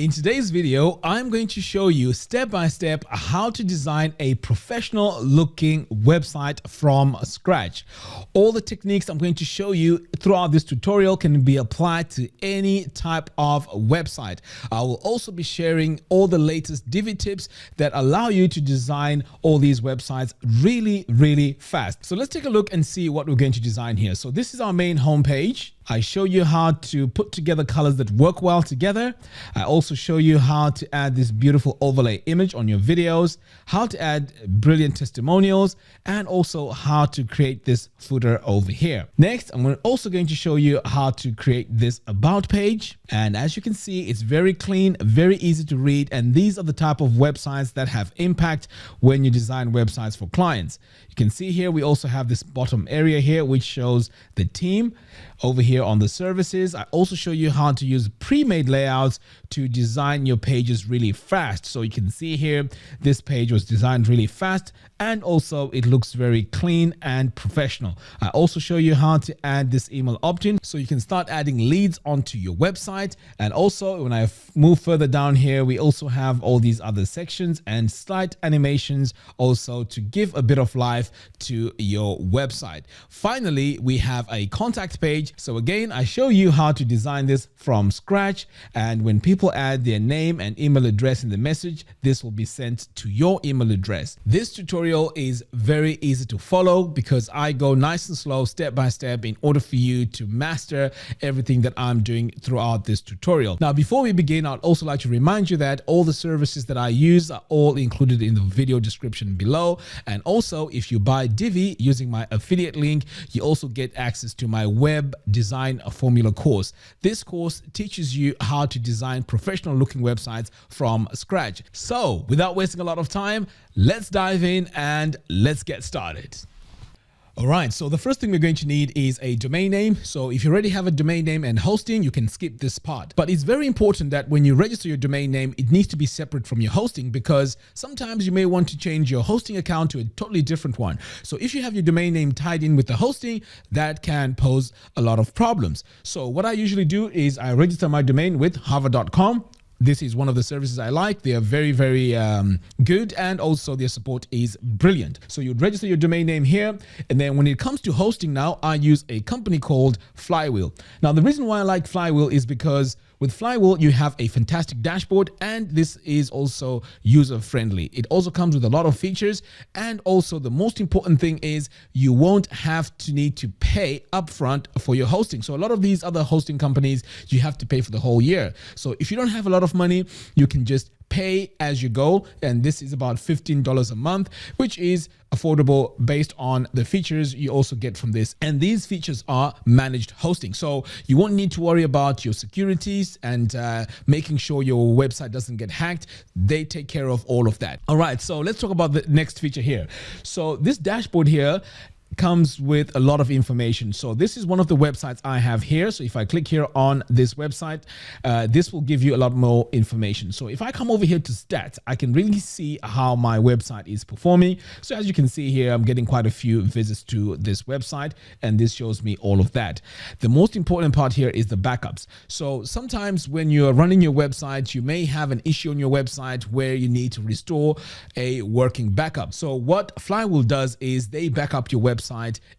In today's video, I'm going to show you step by step how to design a professional looking website from scratch. All the techniques I'm going to show you throughout this tutorial can be applied to any type of website. I will also be sharing all the latest Divi tips that allow you to design all these websites really fast. So let's take a look and see what we're going to design here. So this is our main homepage. I show you how to put together colors that work well together. I also show you how to add this beautiful overlay image on your videos, how to add brilliant testimonials, and also how to create this footer over here. Next, I'm also going to show you how to create this about page. And as you can see, it's very clean, very easy to read. And these are the type of websites that have impact when you design websites for clients. You can see here, we also have this bottom area here, which shows the team. Over here on the services, I also show you how to use pre-made layouts to design your pages really fast. So you can see here, this page was designed really fast and also it looks very clean and professional. I also show you how to add this email opt-in so you can start adding leads onto your website. And also when I move further down here, we also have all these other sections and slight animations also to give a bit of life to your website. Finally, we have a contact page. So again, I show you how to design this from scratch. And when people add their name and email address in the message, this will be sent to your email address. This tutorial is very easy to follow because I go nice and slow, step by step, in order for you to master everything that I'm doing throughout this tutorial. Now, before we begin, I'd also like to remind you that all the services that I use are all included in the video description below. And also, if you buy Divi using my affiliate link, you also get access to my web design formula course. This course teaches you how to design professional looking websites from scratch. So without wasting a lot of time, let's dive in and let's get started. All right, so the first thing we're going to need is a domain name. So if you already have a domain name and hosting, you can skip this part. But it's very important that when you register your domain name, it needs to be separate from your hosting because sometimes you may want to change your hosting account to a totally different one. So if you have your domain name tied in with the hosting, that can pose a lot of problems. So what I usually do is I register my domain with harvard.com. This is one of the services I like. They are very good, and also their support is brilliant. So you'd register your domain name here. And then when it comes to hosting now, I use a company called Flywheel. Now, the reason why I like Flywheel is because with Flywheel, you have a fantastic dashboard, and this is also user-friendly. It also comes with a lot of features, and also the most important thing is you won't have to need to pay upfront for your hosting. So a lot of these other hosting companies, you have to pay for the whole year. So if you don't have a lot of money, you can just pay as you go, and this is about $15 a month, which is affordable based on the features you also get from this. And these features are managed hosting, so you won't need to worry about your securities and making sure your website doesn't get hacked. They take care of all of that. All right, so let's talk about the next feature here. So this dashboard here comes with a lot of information. So this is one of the websites I have here. So if I click here on this website, this will give you a lot more information. So if I come over here to stats, I can really see how my website is performing. So as you can see here, I'm getting quite a few visits to this website, and this shows me all of that. The most important part here is the backups. So sometimes when you're running your website, you may have an issue on your website where you need to restore a working backup. So what Flywheel does is they back up your website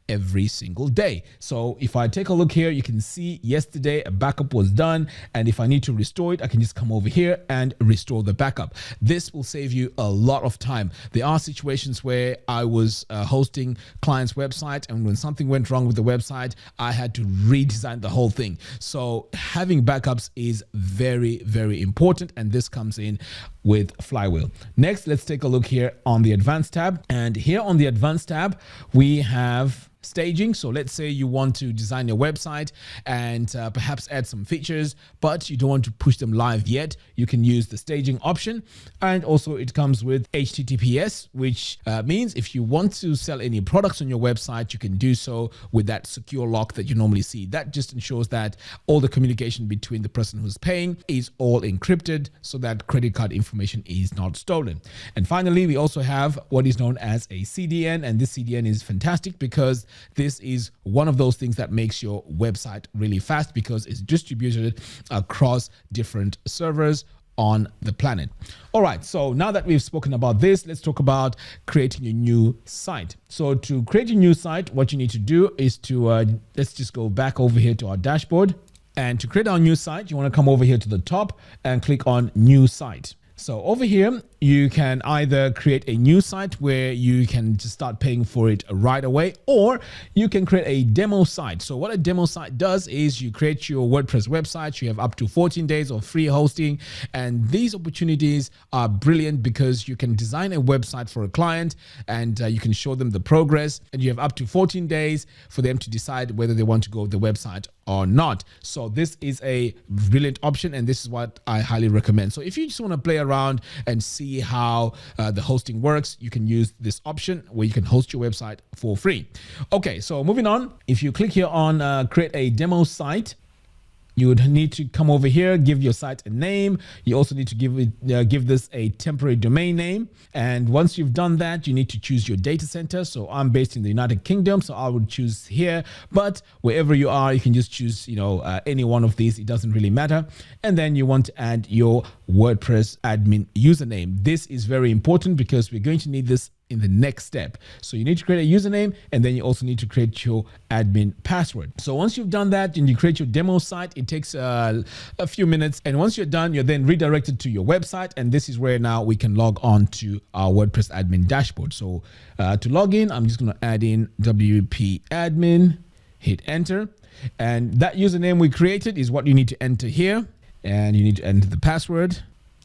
every single day. So if I take a look here, you can see yesterday a backup was done, and if I need to restore it, I can just come over here and restore the backup. This will save you a lot of time. There are situations where I was hosting clients' website, and when something went wrong with the website, I had to redesign the whole thing. So having backups is very important, and this comes in with Flywheel. Next, let's take a look here on the Advanced tab. And here on the Advanced tab, we have staging. So let's say you want to design your website and perhaps add some features, but you don't want to push them live yet. You can use the staging option. And also it comes with HTTPS, which means if you want to sell any products on your website, you can do so with that secure lock that you normally see. That just ensures that all the communication between the person who's paying is all encrypted so that credit card information is not stolen. And finally, we also have what is known as a CDN, and this CDN is fantastic because this is one of those things that makes your website really fast because it's distributed across different servers on the planet. All right, so now that we've spoken about this, let's talk about creating a new site. So to create a new site, what you need to do is to, let's just go back over here to our dashboard. And to create our new site, you want to come over here to the top and click on New Site. So over here, you can either create a new site where you can just start paying for it right away, or you can create a demo site. So what a demo site does is you create your WordPress website. You have up to 14 days of free hosting. And these opportunities are brilliant because you can design a website for a client and you can show them the progress, and you have up to 14 days for them to decide whether they want to go with the website or not. So this is a brilliant option, and this is what I highly recommend. So if you just want to play around and see how the hosting works, you can use this option where you can host your website for free. Okay, so moving on, if you click here on create a demo site, you would need to come over here, give your site a name. You also need to give this a temporary domain name. And once you've done that, you need to choose your data center. So I'm based in the United Kingdom, so I would choose here. But wherever you are, you can just choose, any one of these. It doesn't really matter. And then you want to add your WordPress admin username. This is very important because we're going to need this in the next step. So you need to create a username, and then you also need to create your admin password. So once you've done that and you create your demo site, it takes a few minutes. And once you're done, you're then redirected to your website. And this is where now we can log on to our WordPress admin dashboard. So to log in, I'm just going to add in WP admin, hit enter. And that username we created is what you need to enter here. And you need to enter the password.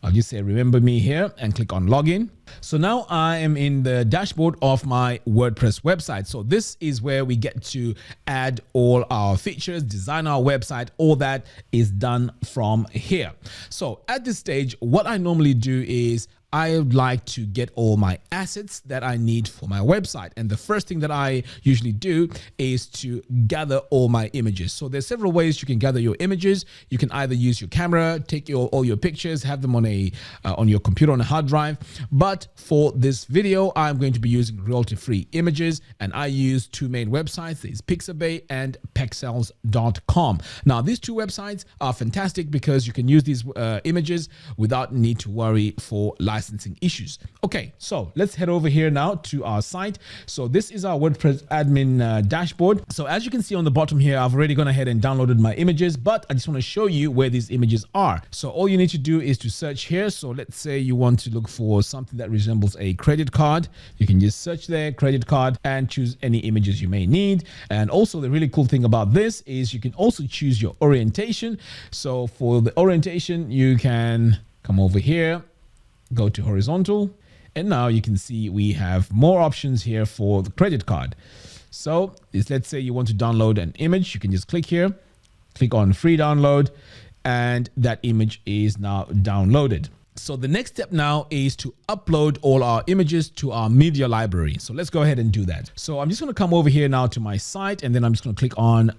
I'll just say remember me here and click on login. So now I am in the dashboard of my WordPress website. So this is where we get to add all our features, design our website. All that is done from here. So at this stage, what I normally do is I would like to get all my assets that I need for my website. And the first thing that I usually do is to gather all my images. So there's several ways you can gather your images. You can either use your camera, take all your pictures, have them on your computer on a hard drive. But for this video, I'm going to be using royalty-free images, and I use two main websites. There's Pixabay and Pexels.com. Now, these two websites are fantastic because you can use these images without need to worry for licensing issues. Okay, so let's head over here now to our site. So this is our WordPress admin dashboard. So as you can see on the bottom here, I've already gone ahead and downloaded my images, but I just want to show you where these images are. So all you need to do is to search here. So let's say you want to look for something that resembles a credit card. You can just search there, credit card, and choose any images you may need. And also the really cool thing about this is you can also choose your orientation. So for the orientation, you can come over here, go to horizontal, and now you can see we have more options here for the credit card. So let's say you want to download an image, you can just click here, click on free download, and that image is now downloaded. So the next step now is to upload all our images to our media library. So let's go ahead and do that. So I'm just going to come over here now to my site, and then I'm just going to click on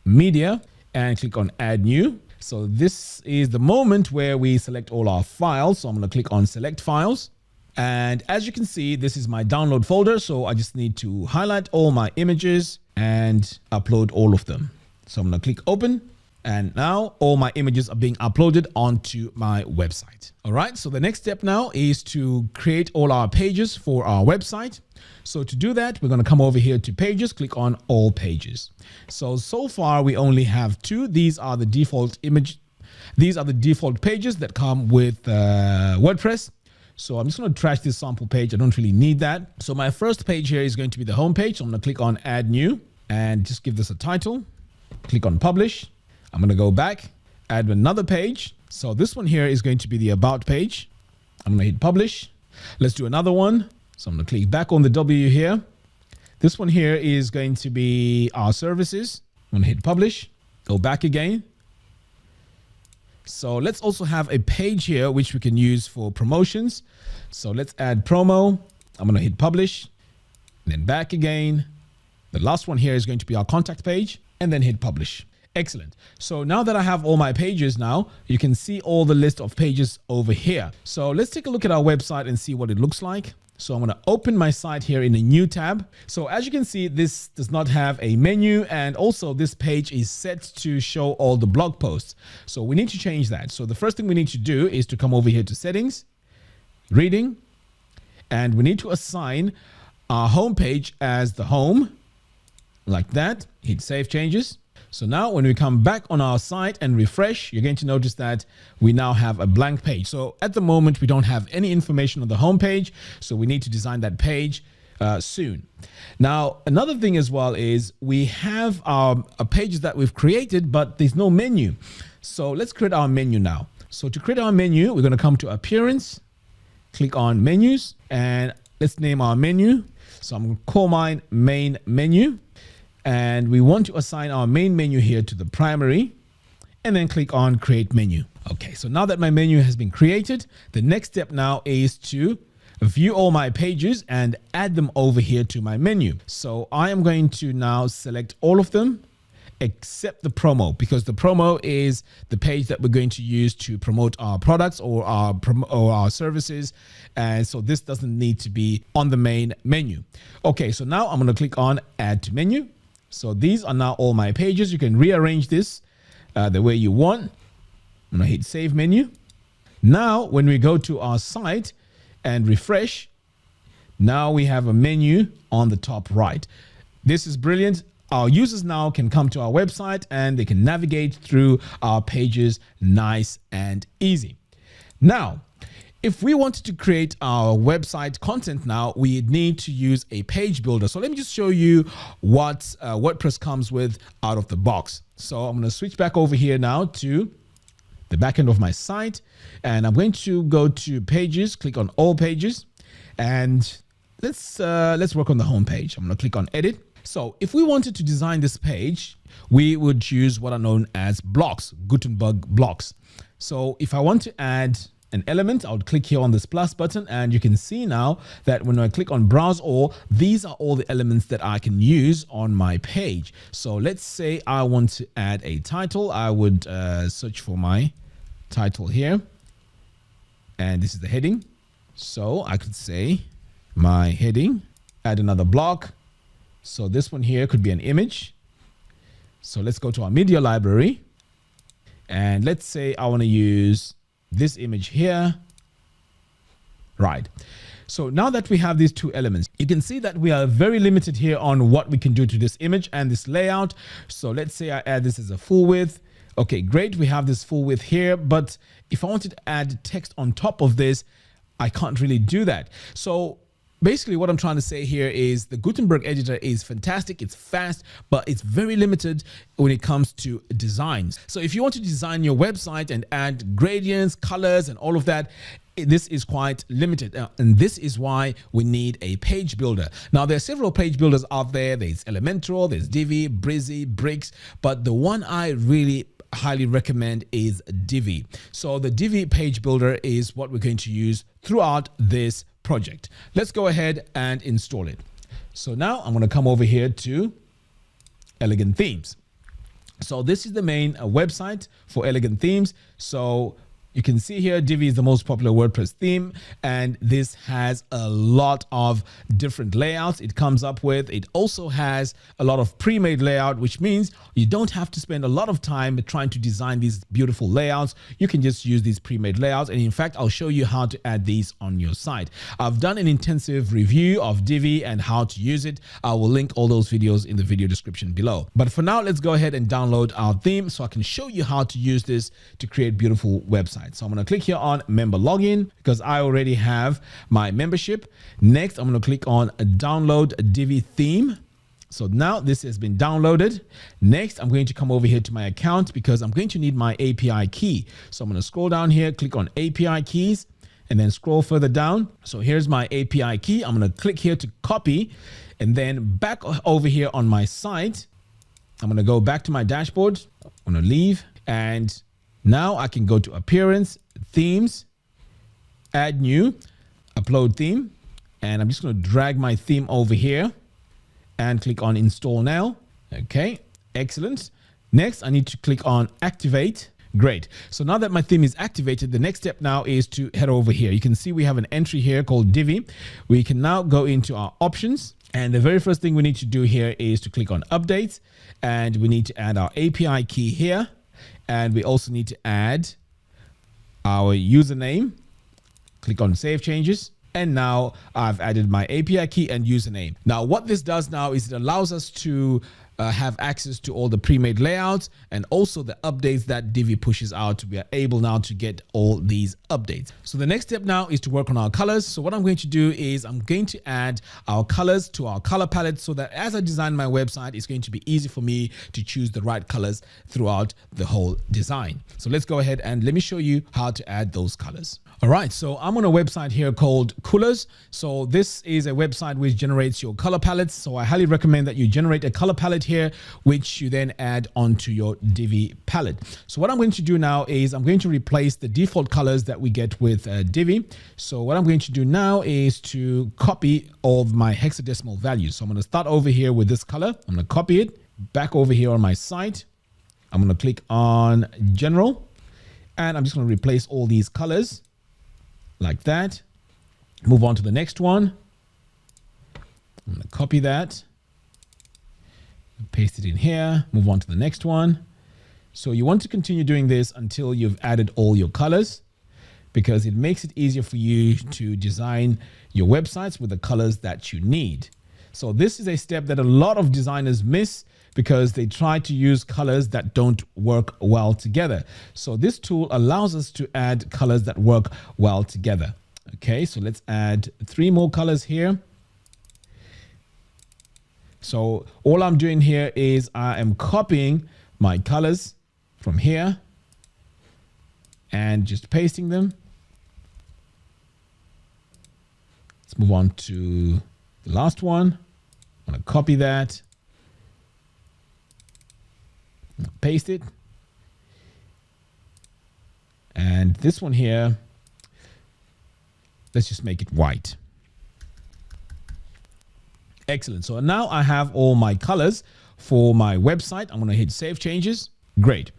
media and click on add new. So this is the moment where we select all our files. So I'm going to click on select files. And as you can see, this is my download folder. So I just need to highlight all my images and upload all of them. So I'm going to click open. And now all my images are being uploaded onto my website. All right. So the next step now is to create all our pages for our website. So to do that, we're going to come over here to pages, click on all pages. So far we only have two. These are the default image. These are the default pages that come with WordPress. So I'm just going to trash this sample page. I don't really need that. So my first page here is going to be the home page. So I'm going to click on add new and just give this a title. Click on publish. I'm going to go back, add another page. So this one here is going to be the about page. I'm going to hit publish. Let's do another one. So I'm going to click back on the W here. This one here is going to be our services. I'm going to hit publish, go back again. So let's also have a page here, which we can use for promotions. So let's add promo. I'm going to hit publish, then back again. The last one here is going to be our contact page, and then hit publish. Excellent. So now that I have all my pages now, you can see all the list of pages over here. So let's take a look at our website and see what it looks like. So I'm going to open my site here in a new tab. So as you can see, this does not have a menu, and also this page is set to show all the blog posts. So we need to change that. So the first thing we need to do is to come over here to settings, reading, and we need to assign our home page as the home, like that. Hit save changes. So now when we come back on our site and refresh, you're going to notice that we now have a blank page. So at the moment, we don't have any information on the home page. So we need to design that page soon. Now, another thing as well is we have a page that we've created, but there's no menu. So let's create our menu now. So to create our menu, we're going to come to Appearance, click on Menus, and let's name our menu. So I'm going to call mine Main Menu. And we want to assign our main menu here to the primary, and then click on Create Menu. Okay, so now that my menu has been created, the next step now is to view all my pages and add them over here to my menu. So I am going to now select all of them except the promo, because the promo is the page that we're going to use to promote our products or our services. And so this doesn't need to be on the main menu. Okay, so now I'm going to click on Add to Menu. So these are now all my pages. You can rearrange this the way you want. I'm going to hit Save Menu. Now, when we go to our site and refresh, now we have a menu on the top right. This is brilliant. Our users now can come to our website and they can navigate through our pages nice and easy. Now, if we wanted to create our website content now, we need to use a page builder. So let me just show you what WordPress comes with out of the box. So I'm going to switch back over here now to the back end of my site, and I'm going to go to Pages, click on All Pages, and let's work on the home page. I'm going to click on Edit. So if we wanted to design this page, we would use what are known as blocks, Gutenberg blocks. So if I want to add an element, I would click here on this plus button, and you can see now that when I click on Browse All, these are all the elements that I can use on my page. So let's say I want to add a title. I would search for my title here, and this is the heading. So I could say my heading, add another block. So this one here could be an image. So let's go to our media library, and let's say I want to use this image here. Right. So now that we have these two elements, you can see that we are very limited here on what we can do to this image and this layout. So let's say I add this as a full width. Okay, great. We have this full width here, but if I wanted to add text on top of this, I can't really do that. So basically what I'm trying to say here is the Gutenberg editor is fantastic. It's fast, but it's very limited when it comes to designs. So if you want to design your website and add gradients, colors, and all of that, this is quite limited. And this is why we need a page builder. Now, there are several page builders out there. There's Elementor, there's Divi, Breezy, Bricks, but the one I really highly recommend is Divi. So the Divi page builder is what we're going to use throughout this project. Let's go ahead and install it. So now I'm going to come over here to Elegant Themes. So this is the main website for Elegant Themes. So you can see here, Divi is the most popular WordPress theme, and this has a lot of different layouts it comes up with. It also has a lot of pre-made layout, which means you don't have to spend a lot of time trying to design these beautiful layouts. You can just use these pre-made layouts. And in fact, I'll show you how to add these on your site. I've done an intensive review of Divi and how to use it. I will link all those videos in the video description below. But for now, let's go ahead and download our theme so I can show you how to use this to create beautiful websites. So I'm going to click here on member login because I already have my membership. Next, I'm going to click on download Divi theme. So now this has been downloaded. Next, I'm going to come over here to my account because I'm going to need my API key. So I'm going to scroll down here, click on API keys, and then scroll further down. So here's my API key. I'm going to click here to copy, and then back over here on my site, I'm going to go back to my dashboard. I'm going to leave, and now I can go to Appearance, Themes, Add New, Upload Theme, and I'm just going to drag my theme over here and click on Install Now. Okay, excellent. Next, I need to click on Activate, Great. So now that my theme is activated, the next step now is to head over here. You can see we have an entry here called Divi. We can now go into our options. And the very first thing we need to do here is to click on updates, and we need to add our API key here. And we also need to add our username. Click on save changes. And now I've added my API key and username. Now what this does now is it allows us to have access to all the pre-made layouts and also the updates that Divi pushes out. We are able now to get all these updates. So the next step now is to work on our colors. So what I'm going to do is I'm going to add our colors to our color palette so that as I design my website, it's going to be easy for me to choose the right colors throughout the whole design. So let's go ahead and let me show you how to add those colors. All right, so I'm on a website here called Colors. So this is a website which generates your color palettes. So I highly recommend that you generate a color palette here, which you then add onto your Divi palette. So what I'm going to do now is I'm going to replace the default colors that we get with Divi. So what I'm going to do now is to copy all of my hexadecimal values. So I'm going to start over here with this color. I'm going to copy it back over here on my site. I'm going to click on General, and I'm just going to replace all these colors like that. Move on to the next one. I'm going to copy that, paste it in here, move on to the next one. So you want to continue doing this until you've added all your colors, because it makes it easier for you to design your websites with the colors that you need. So this is a step that a lot of designers miss because they try to use colors that don't work well together. So this tool allows us to add colors that work well together. Okay, so let's add 3 more colors here. So all I'm doing here is I am copying my colors from here and just pasting them. Let's move on to the last one. I'm going to copy that, paste it. And this one here, let's just make it white. Excellent. So now I have all my colors for my website. I'm going to hit save changes. Great.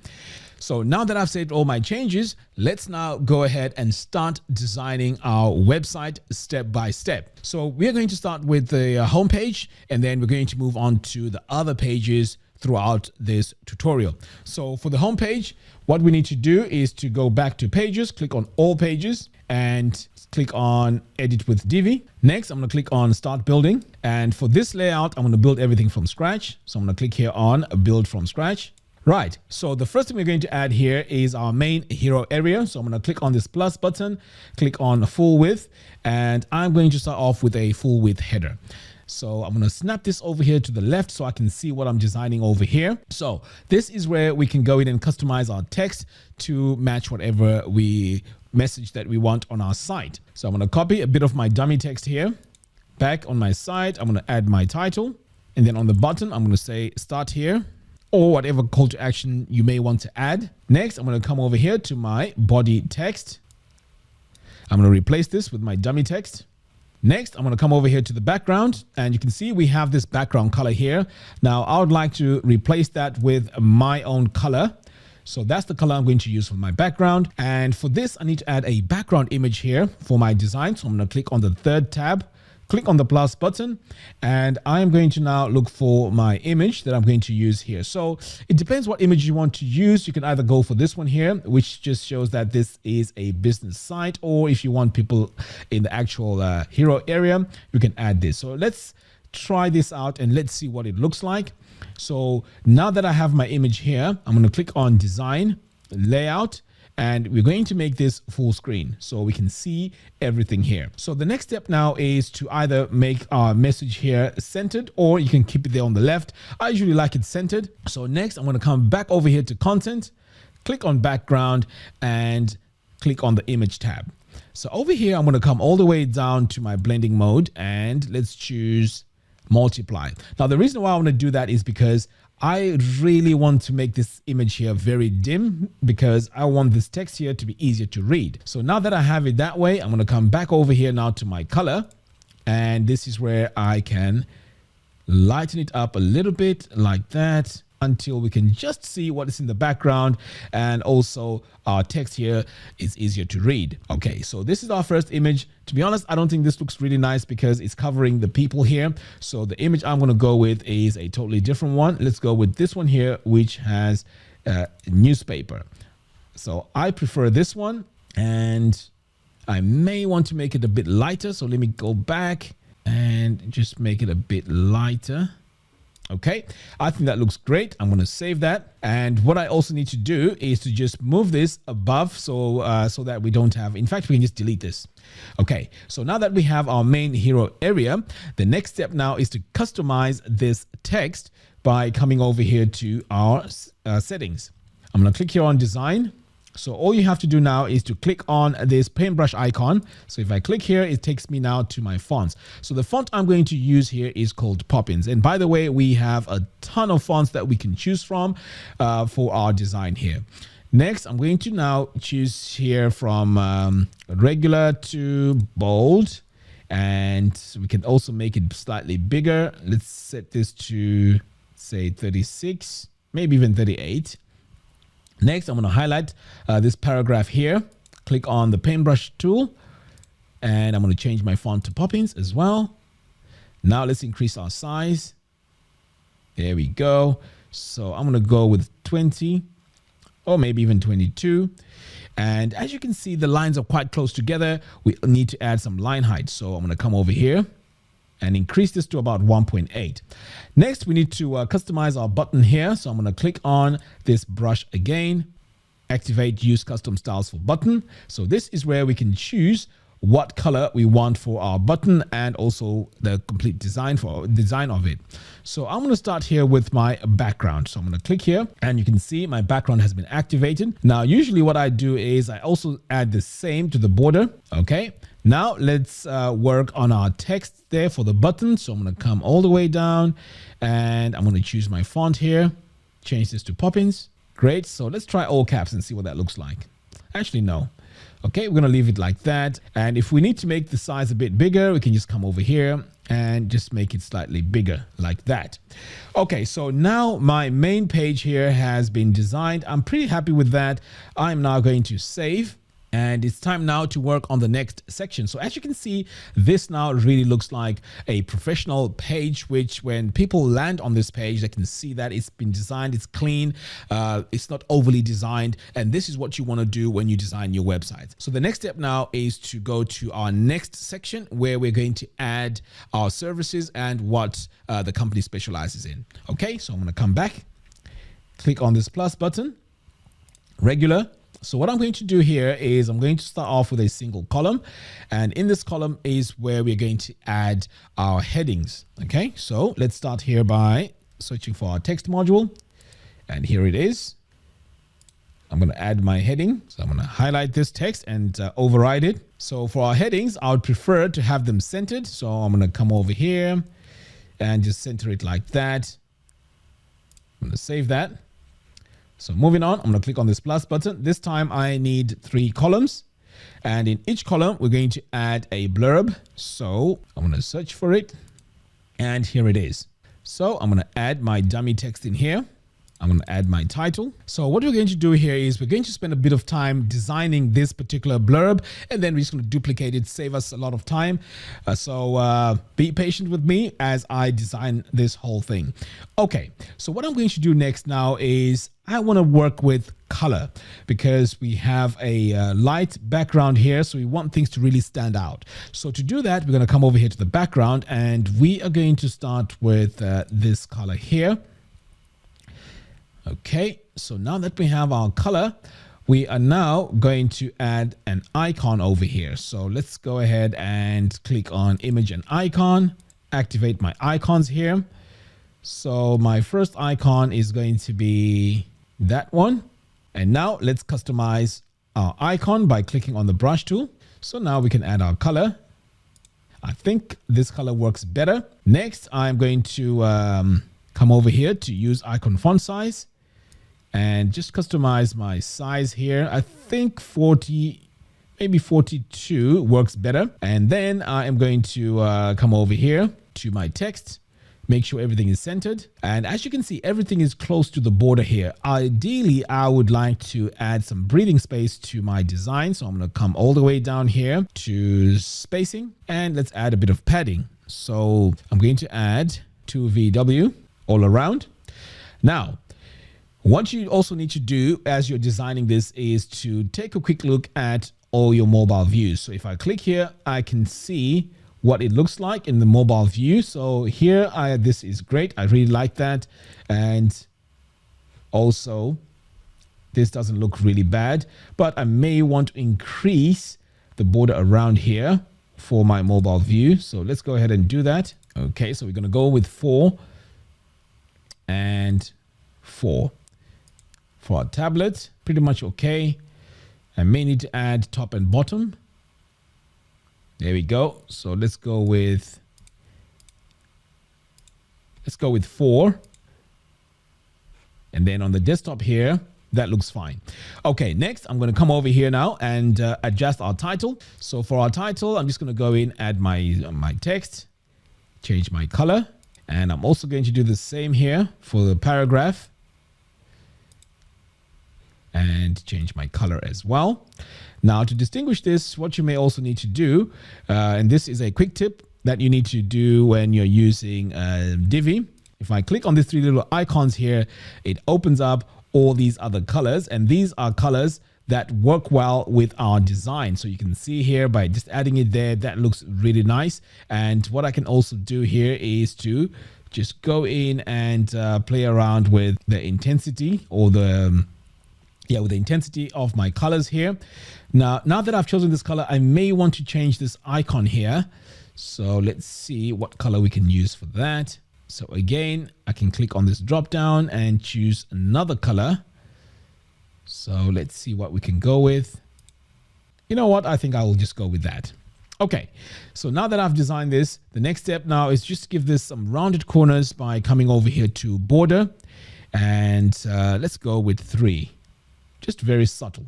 So now that I've saved all my changes, let's now go ahead and start designing our website step by step. So we're going to start with the home page, and then we're going to move on to the other pages throughout this tutorial. So for the home page, what we need to do is to go back to pages, click on all pages, and click on edit with Divi. Next, I'm going to click on start building. And for this layout, I'm going to build everything from scratch. So I'm going to click here on build from scratch. Right. So the first thing we're going to add here is our main hero area. So I'm going to click on this plus button, click on full width, and I'm going to start off with a full width header. So I'm going to snap this over here to the left so I can see what I'm designing over here. So this is where we can go in and customize our text to match whatever message that we want on our site. So I'm going to copy a bit of my dummy text here. Back on my site, I'm going to add my title. And then on the button, I'm going to say start here, or whatever call to action you may want to add. Next, I'm going to come over here to my body text. I'm going to replace this with my dummy text. Next, I'm going to come over here to the background, and you can see we have this background color here. Now, I would like to replace that with my own color. So that's the color I'm going to use for my background. And for this, I need to add a background image here for my design. So I'm going to click on the third tab, click on the plus button, and I'm going to now look for my image that I'm going to use here. So it depends what image you want to use. You can either go for this one here, which just shows that this is a business site, or if you want people in the actual hero area, you can add this. So let's try this out and let's see what it looks like. So now that I have my image here, I'm going to click on design, layout, and we're going to make this full screen so we can see everything here. So the next step now is to either make our message here centered, or you can keep it there on the left. I usually like it centered. So next, I'm going to come back over here to content, click on background, and click on the image tab. So over here, I'm going to come all the way down to my blending mode, and let's choose multiply. Now, the reason why I want to do that is because I really want to make this image here very dim, because I want this text here to be easier to read. So now that I have it that way, I'm going to come back over here now to my color. And this is where I can lighten it up a little bit like that. until we can just see what is in the background, and also our text here is easier to read. Okay, so this is our first image. To be honest, I don't think this looks really nice because it's covering the people here. So the image I'm going to go with is a totally different one. Let's go with this one here, which has a newspaper. So I prefer this one, and I may want to make it a bit lighter. So let me go back and just make it a bit lighter. Okay, I think that looks great. I'm going to save that. And what I also need to do is to just move this above so that we don't have, in fact, we can just delete this. Okay, so now that we have our main hero area, the next step now is to customize this text by coming over here to our settings. I'm going to click here on design. So all you have to do now is to click on this paintbrush icon. So if I click here, it takes me now to my fonts. So the font I'm going to use here is called Poppins. And by the way, we have a ton of fonts that we can choose from for our design here. Next, I'm going to now choose here from regular to bold. And we can also make it slightly bigger. Let's set this to, say, 36, maybe even 38. Next, I'm going to highlight this paragraph here. Click on the paintbrush tool, and I'm going to change my font to Poppins as well. Now let's increase our size. There we go. So I'm going to go with 20 or maybe even 22. And as you can see, the lines are quite close together. We need to add some line height. So I'm going to come over here and increase this to about 1.8. Next, we need to customize our button here. So I'm going to click on this brush again, activate use custom styles for button. So this is where we can choose what color we want for our button and also the complete design of it. So I'm going to start here with my background. So I'm going to click here, and you can see my background has been activated. Now, usually what I do is I also add the same to the border. Okay. Now let's work on our text there for the button. So I'm going to come all the way down, and I'm going to choose my font here, change this to Poppins. Great. So let's try all caps and see what that looks like. Actually, no. Okay, we're going to leave it like that. And if we need to make the size a bit bigger, we can just come over here and just make it slightly bigger like that. Okay, so now my main page here has been designed. I'm pretty happy with that. I'm now going to save. And it's time now to work on the next section. So as you can see, this now really looks like a professional page, which when people land on this page, they can see that it's been designed, it's clean, it's not overly designed. And this is what you want to do when you design your website. So the next step now is to go to our next section where we're going to add our services and what the company specializes in. Okay, so I'm going to come back, click on this plus button, regular. So what I'm going to do here is I'm going to start off with a single column, and in this column is where we're going to add our headings. Okay, so let's start here by searching for our text module, and here it is. I'm going to add my heading. So I'm going to highlight this text and override it. So for our headings, I would prefer to have them centered. So I'm going to come over here and just center it like that. I'm going to save that. So moving on, I'm going to click on this plus button. This time I need 3 columns, and in each column, we're going to add a blurb. So I'm going to search for it, and here it is. So I'm going to add my dummy text in here. I'm going to add my title. So what we're going to do here is we're going to spend a bit of time designing this particular blurb, and then we're just going to duplicate it, save us a lot of time. So be patient with me as I design this whole thing. Okay, so what I'm going to do next now is I want to work with color because we have a light background here. So we want things to really stand out. So to do that, we're going to come over here to the background, and we are going to start with this color here. Okay, so now that we have our color, we are now going to add an icon over here. So let's go ahead and click on image and icon, activate my icons here. So my first icon is going to be that one. And now let's customize our icon by clicking on the brush tool. So now we can add our color. I think this color works better. Next, I'm going to come over here to use icon font size and just customize my size here. I think 40, maybe 42 works better. And then I am going to come over here to my text, Make sure everything is centered. And as you can see, everything is close to the border here. Ideally, I would like to add some breathing space to my design. So I'm going to come all the way down here to spacing, and let's add a bit of padding. So I'm going to add 2 VW all around. Now, what you also need to do as you're designing this is to take a quick look at all your mobile views. So if I click here, I can see what it looks like in the mobile view. So here, this is great. I really like that. And also, this doesn't look really bad, but I may want to increase the border around here for my mobile view. So let's go ahead and do that. Okay, so we're going to go with 4 and 4. For our tablet, pretty much okay. I may need to add top and bottom. There we go. So let's go with 4. And then on the desktop here, that looks fine. Okay, next I'm going to come over here now and adjust our title. So for our title, I'm just going to go in, add my text, change my color. And I'm also going to do the same here for the paragraph and change my color as well. Now, to distinguish this, what you may also need to do, and this is a quick tip that you need to do when you're using Divi. If I click on these 3 little icons here, it opens up all these other colors, and these are colors that work well with our design. So you can see here by just adding it there, that looks really nice. And what I can also do here is to just go in and play around with the intensity or with the intensity of my colors here. Now that I've chosen this color, I may want to change this icon here. So let's see what color we can use for that. So again, I can click on this drop down and choose another color. So let's see what we can go with. You know what? I think I will just go with that. Okay, so now that I've designed this, the next step now is just to give this some rounded corners by coming over here to border. And let's go with 3. Just very subtle.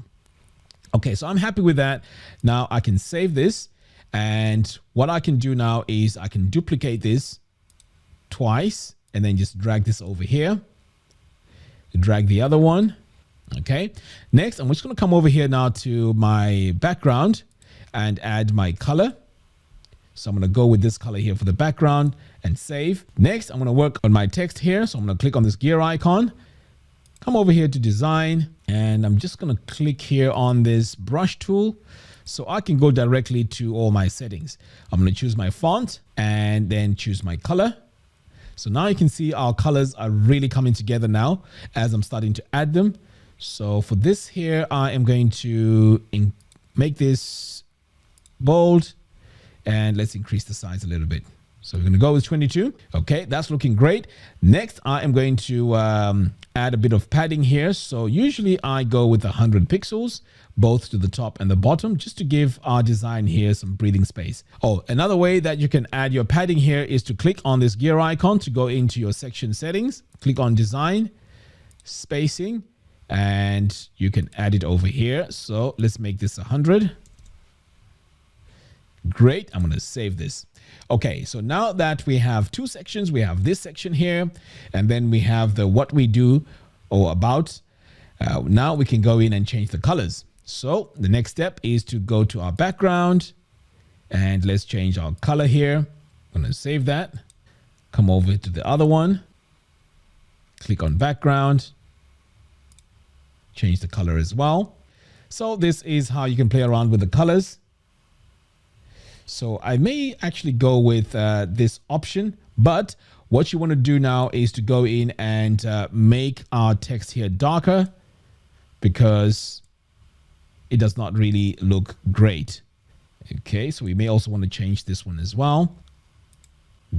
Okay, so I'm happy with that. Now I can save this. And what I can do now is I can duplicate this twice and then just drag this over here. Drag the other one. Okay, next I'm just going to come over here now to my background and add my color. So I'm going to go with this color here for the background and save. Next, I'm going to work on my text here. So I'm going to click on this gear icon, come over here to design, and I'm just going to click here on this brush tool so I can go directly to all my settings. I'm going to choose my font and then choose my color. So now you can see our colors are really coming together now as I'm starting to add them. So for this here, I am going to make this bold and let's increase the size a little bit. So we're going to go with 22. Okay, that's looking great. Next, I am going to add a bit of padding here. So usually I go with 100 pixels, both to the top and the bottom, just to give our design here some breathing space. Oh, another way that you can add your padding here is to click on this gear icon to go into your section settings, click on design, spacing, and you can add it over here. So let's make this 100. Great. I'm going to save this. Okay, so now that we have 2 sections, we have this section here, and then we have the what we do or about. Now we can go in and change the colors. So the next step is to go to our background and let's change our color here. I'm going to save that. Come over to the other one. Click on background. Change the color as well. So this is how you can play around with the colors. So I may actually go with this option, but what you want to do now is to go in and make our text here darker because it does not really look great. Okay, so we may also want to change this one as well.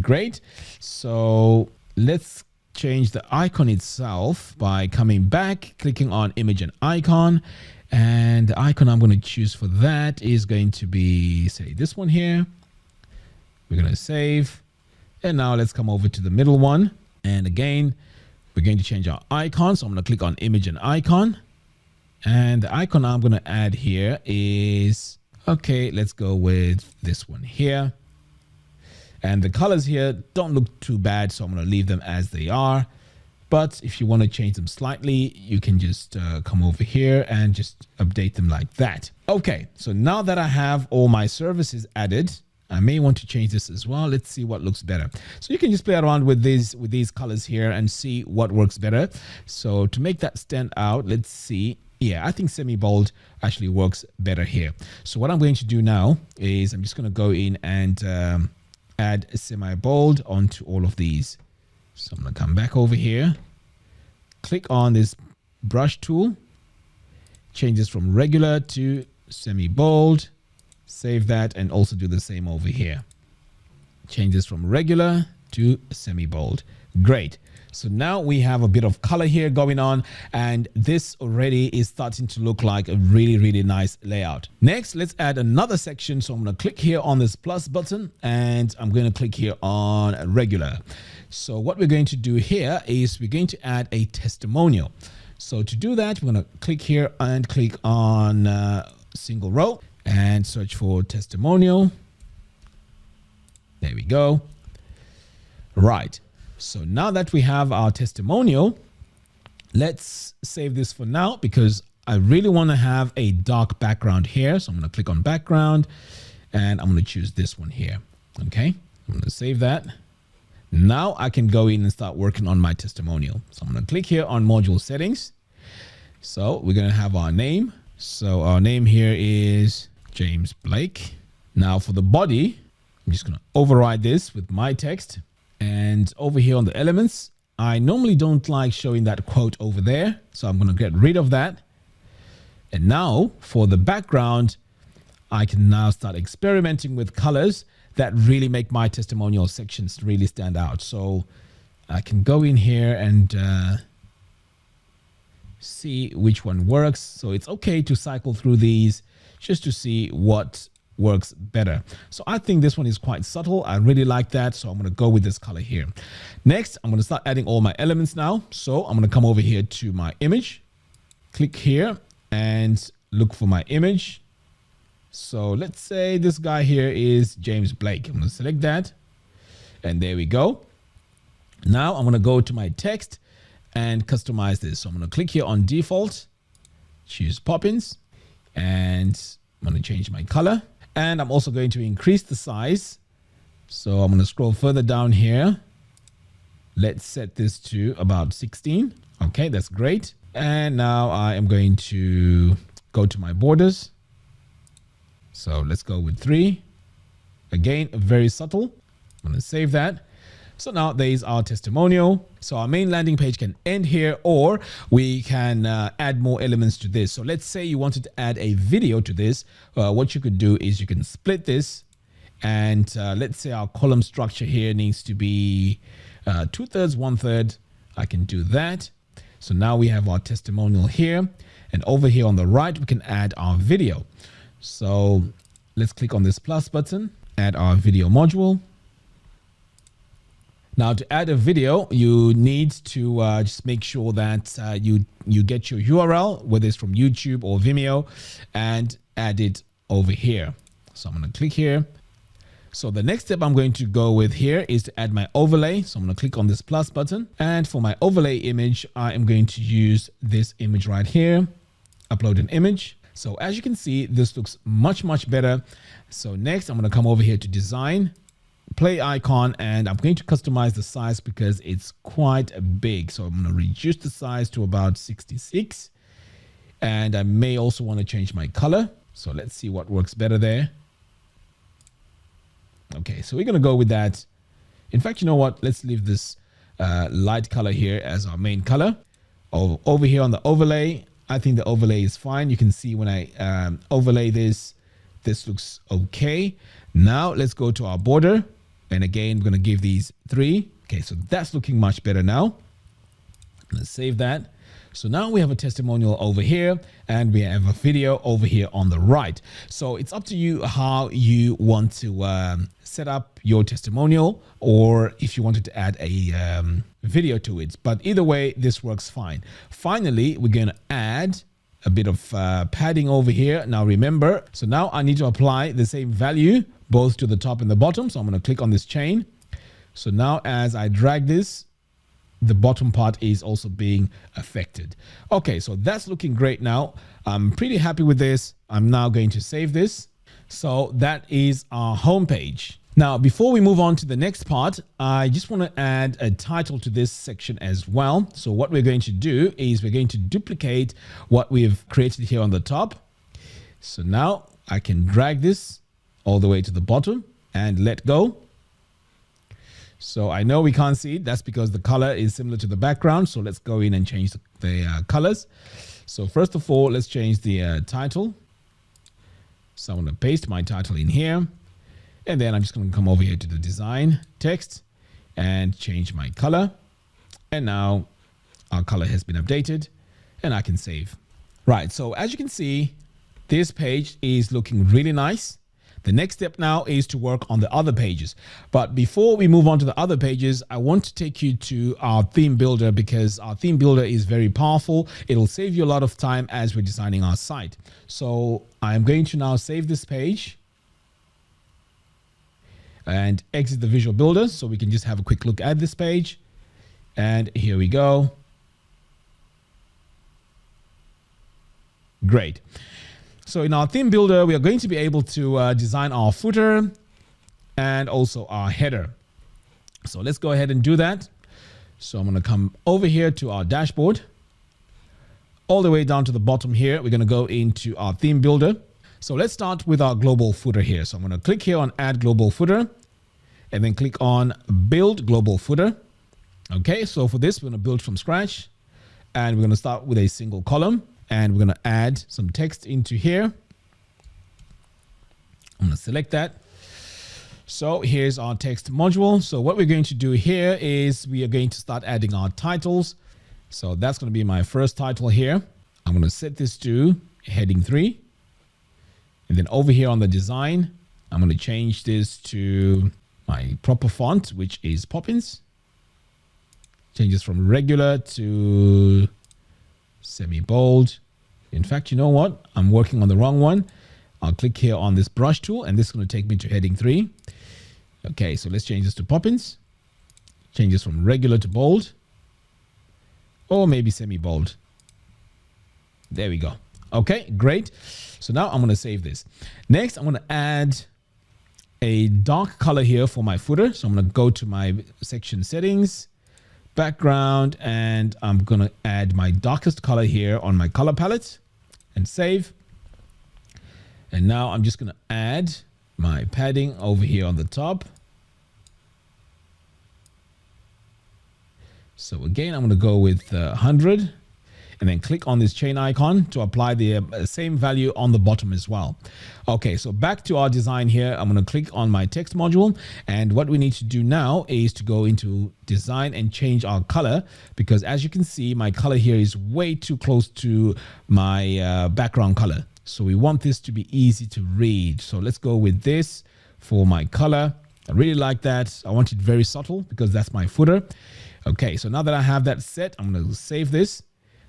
Great. So let's change the icon itself by coming back, clicking on image and icon. And the icon I'm going to choose for that is going to be, say, this one here. We're going to save. And now let's come over to the middle one. And again, we're going to change our icon. So I'm going to click on image and icon. And the icon I'm going to add here is, okay, let's go with this one here. And the colors here don't look too bad, so I'm going to leave them as they are. But if you want to change them slightly, you can just come over here and just update them like that. Okay, so now that I have all my services added, I may want to change this as well. Let's see what looks better. So you can just play around with these colors here and see what works better. So to make that stand out, let's see. Yeah, I think semi-bold actually works better here. So what I'm going to do now is I'm just going to go in and add a semi-bold onto all of these. So I'm going to come back over here, click on this brush tool, change this from regular to semi-bold, save that, and also do the same over here. Change this from regular to semi-bold. Great. So now we have a bit of color here going on, and this already is starting to look like a really, really nice layout. Next, let's add another section. So I'm going to click here on this plus button, and I'm going to click here on regular. So what we're going to do here is we're going to add a testimonial. So to do that, we're going to click here and click on single row and search for testimonial. There we go. Right. So now that we have our testimonial, let's save this for now because I really want to have a dark background here. So I'm going to click on background and I'm going to choose this one here. Okay. I'm going to save that. Now I can go in and start working on my testimonial. So I'm going to click here on module settings. So we're going to have our name. So our name here is James Blake. Now for the body, I'm just going to override this with my text. And over here on the elements, I normally don't like showing that quote over there. So I'm going to get rid of that. And now for the background, I can now start experimenting with colors that really make my testimonial sections really stand out. So I can go in here and see which one works. So it's okay to cycle through these just to see what works better. So I think this one is quite subtle. I really like that. So I'm going to go with this color here. Next, I'm going to start adding all my elements now. So I'm going to come over here to my image, click here and look for my image. So let's say this guy here is James Blake. I'm going to select that and there we go. Now I'm going to go to my text and customize this. So I'm going to click here on default, choose Poppins, and I'm going to change my color. And I'm also going to increase the size. So I'm going to scroll further down here. Let's set this to about 16. Okay, that's great. And now I am going to go to my borders. So let's go with 3. Again, very subtle. I'm going to save that. So now there's our testimonial. So our main landing page can end here, or we can add more elements to this. So let's say you wanted to add a video to this. What you could do is you can split this, and let's say our column structure here needs to be 2/3, 1/3. I can do that. So now we have our testimonial here, and over here on the right, we can add our video. So let's click on this plus button, add our video module. Now to add a video, you need to just make sure that you get your URL, whether it's from YouTube or Vimeo, and add it over here. So I'm going to click here. So the next step I'm going to go with here is to add my overlay. So I'm going to click on this plus button. And for my overlay image, I am going to use this image right here, upload an image. So as you can see, this looks much, much better. So next I'm going to come over here to design, play icon, and I'm going to customize the size because it's quite big. So I'm going to reduce the size to about 66. And I may also want to change my color. So let's see what works better there. Okay, so we're going to go with that. In fact, you know what? Let's leave this light color here as our main color. Over here on the overlay, I think the overlay is fine. You can see when I overlay this, this looks okay. Now let's go to our border. And again, we're going to give these 3. Okay, so that's looking much better now. Let's save that. So now we have a testimonial over here and we have a video over here on the right. So it's up to you how you want to set up your testimonial, or if you wanted to add a video to it. But either way, this works fine. Finally, we're going to add a bit of padding over here. Now remember, so now I need to apply the same value both to the top and the bottom. So I'm going to click on this chain. So now as I drag this, the bottom part is also being affected. Okay, so that's looking great now. I'm pretty happy with this. I'm now going to save this. So that is our home page. Now, before we move on to the next part, I just want to add a title to this section as well. So what we're going to do is we're going to duplicate what we've created here on the top. So now I can drag this all the way to the bottom and let go. So I know we can't see it. That's because the color is similar to the background. So let's go in and change the colors. So first of all, let's change the title. So I'm going to paste my title in here. And then I'm just going to come over here to the design text and change my color. And now our color has been updated and I can save. Right. So as you can see, this page is looking really nice. The next step now is to work on the other pages. But before we move on to the other pages, I want to take you to our theme builder because our theme builder is very powerful. It'll save you a lot of time as we're designing our site. So I'm going to now save this page and exit the visual builder so we can just have a quick look at this page. And here we go. Great. So in our theme builder, we are going to be able to design our footer and also our header. So let's go ahead and do that. So I'm going to come over here to our dashboard. All the way down to the bottom here, we're going to go into our theme builder. So let's start with our global footer here. So I'm going to click here on add global footer and then click on build global footer. Okay, so for this, we're going to build from scratch and we're going to start with a single column. And we're going to add some text into here. I'm going to select that. So here's our text module. So what we're going to do here is we are going to start adding our titles. So that's going to be my first title here. I'm going to set this to heading 3. And then over here on the design, I'm going to change this to my proper font, which is Poppins. Change this from regular to semi-bold. In fact, you know what? I'm working on the wrong one. I'll click here on this brush tool and this is going to take me to heading 3. Okay, so let's change this to Poppins. Change this from regular to bold. Or maybe semi-bold. There we go. Okay, great. So now I'm going to save this. Next, I'm going to add a dark color here for my footer. So I'm going to go to my section settings, background, and I'm going to add my darkest color here on my color palette and save. And now I'm just going to add my padding over here on the top. So again, I'm going to go with 100 and then click on this chain icon to apply the same value on the bottom as well. Okay, so back to our design here. I'm going to click on my text module. And what we need to do now is to go into design and change our color, because as you can see, my color here is way too close to my background color. So we want this to be easy to read. So let's go with this for my color. I really like that. I want it very subtle because that's my footer. Okay, so now that I have that set, I'm going to save this.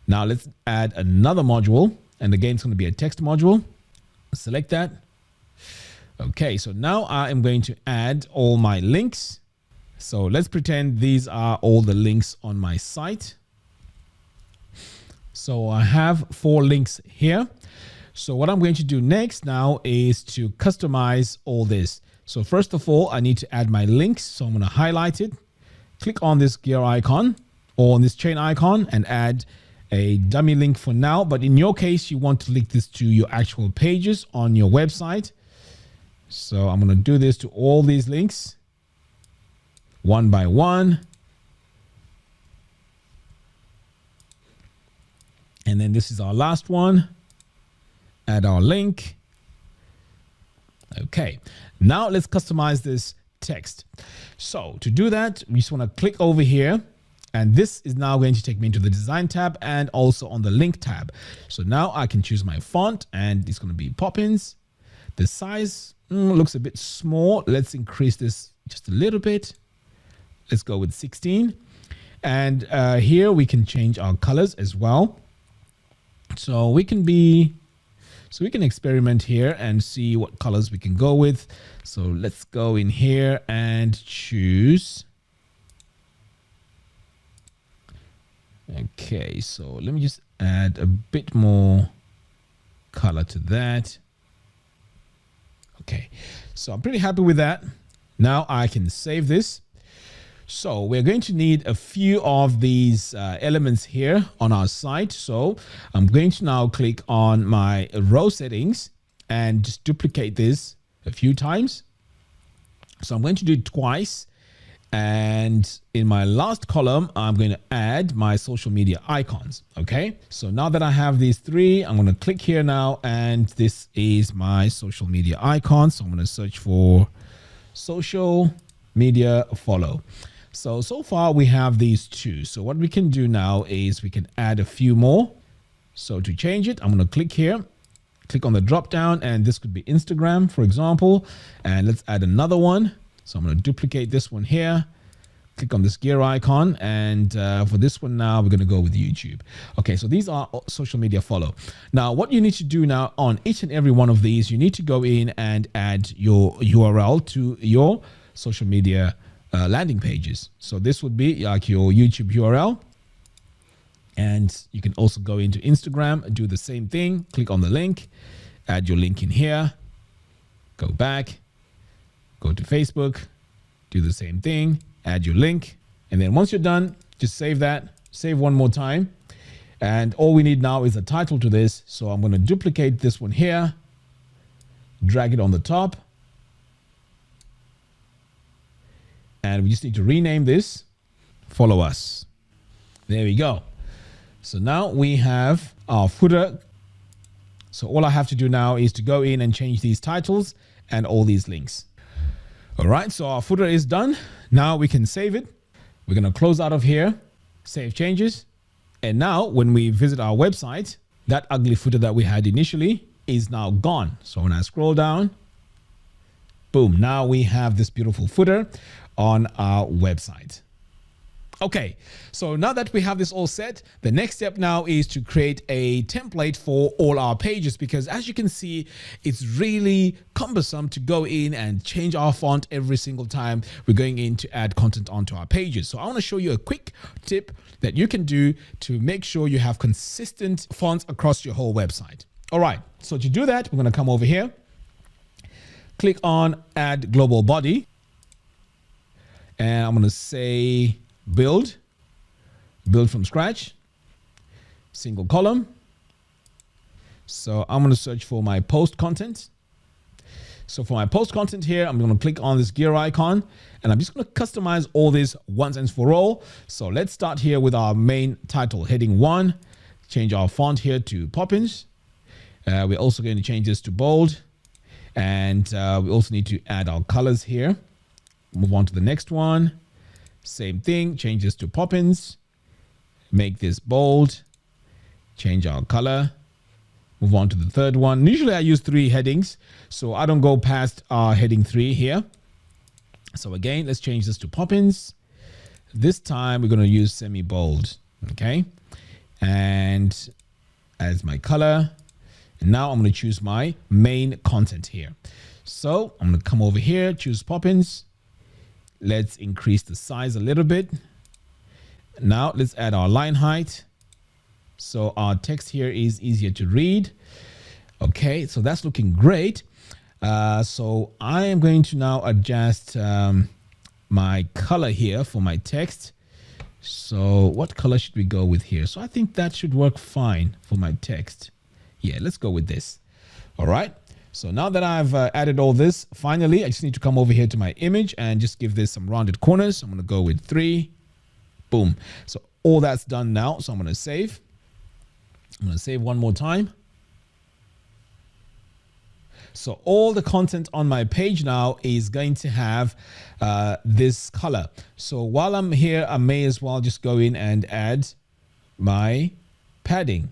Now let's add another module, and again, it's going to be a text module. Select that. Okay, so now I am going to add all my links. So let's pretend these are all the links on my site. So I have 4 links here. So what I'm going to do next now is to customize all this. So first of all, I need to add my links. So I'm going to highlight it, click on this gear icon or on this chain icon and add a dummy link for now. But in your case, you want to link this to your actual pages on your website. So I'm going to do this to all these links one by one. And then this is our last one. Add our link. Okay, now let's customize this text. So to do that, we just want to click over here. And this is now going to take me into the design tab and also on the link tab. So now I can choose my font and it's going to be Poppins. The size looks a bit small. Let's increase this just a little bit. Let's go with 16. And here we can change our colors as well. So we can experiment here and see what colors we can go with. So let's go in here and choose. Okay, so let me just add a bit more color to that. Okay, so I'm pretty happy with that. Now I can save this. So we're going to need a few of these elements here on our site. So I'm going to now click on my row settings and just duplicate this a few times. So I'm going to do it twice. And in my last column, I'm going to add my social media icons. Okay, so now that I have these three, I'm going to click here now, and this is my social media icon. So I'm going to search for social media follow. So far we have these two. So what we can do now is we can add a few more. So to change it, I'm going to click here, click on the drop down, and this could be Instagram, for example. And let's add another one. So I'm going to duplicate this one here, click on this gear icon, and for this one now, we're going to go with YouTube. Okay, so these are social media follow. Now, what you need to do now on each and every one of these, you need to go in and add your URL to your social media landing pages. So this would be like your YouTube URL. And you can also go into Instagram and do the same thing. Click on the link, add your link in here, go back. Go to Facebook, do the same thing, add your link. And then once you're done, just save that, save one more time. And all we need now is a title to this. So I'm going to duplicate this one here, drag it on the top. And we just need to rename this, follow us. There we go. So now we have our footer. So all I have to do now is to go in and change these titles and all these links. All right, so our footer is done. Now we can save it. We're going to close out of here, save changes. And now when we visit our website, that ugly footer that we had initially is now gone. So when I scroll down, boom, now we have this beautiful footer on our website. Okay, so now that we have this all set, the next step now is to create a template for all our pages, because as you can see, it's really cumbersome to go in and change our font every single time we're going in to add content onto our pages. So I want to show you a quick tip that you can do to make sure you have consistent fonts across your whole website. All right, so to do that, we're going to come over here, click on Add Global Body, and I'm going to say build from scratch, single column. So I'm going to search for my post content. So for my post content here, I'm going to click on this gear icon, and I'm just going to customize all this once and for all. So let's start here with our main title, heading 1, change our font here to Poppins. We're also going to change this to bold, and we also need to add our colors here. Move on to the next one. Same thing, change this to Poppins, make this bold, change our color, move on to the third one. Usually I use 3 headings, so I don't go past our heading 3 here. So again, let's change this to Poppins. This time we're going to use semi-bold, okay? And as my color, and now I'm going to choose my main content here. So I'm going to come over here, choose Poppins. Let's increase the size a little bit. Now let's add our line height, so our text here is easier to read. Okay, so that's looking great. So I am going to now adjust my color here for my text. So what color should we go with here? So I think that should work fine for my text. Yeah, let's go with this. All right. So now that I've added all this, finally, I just need to come over here to my image and just give this some rounded corners. I'm going to go with 3. Boom. So all that's done now. So I'm going to save. I'm going to save one more time. So all the content on my page now is going to have this color. So while I'm here, I may as well just go in and add my padding.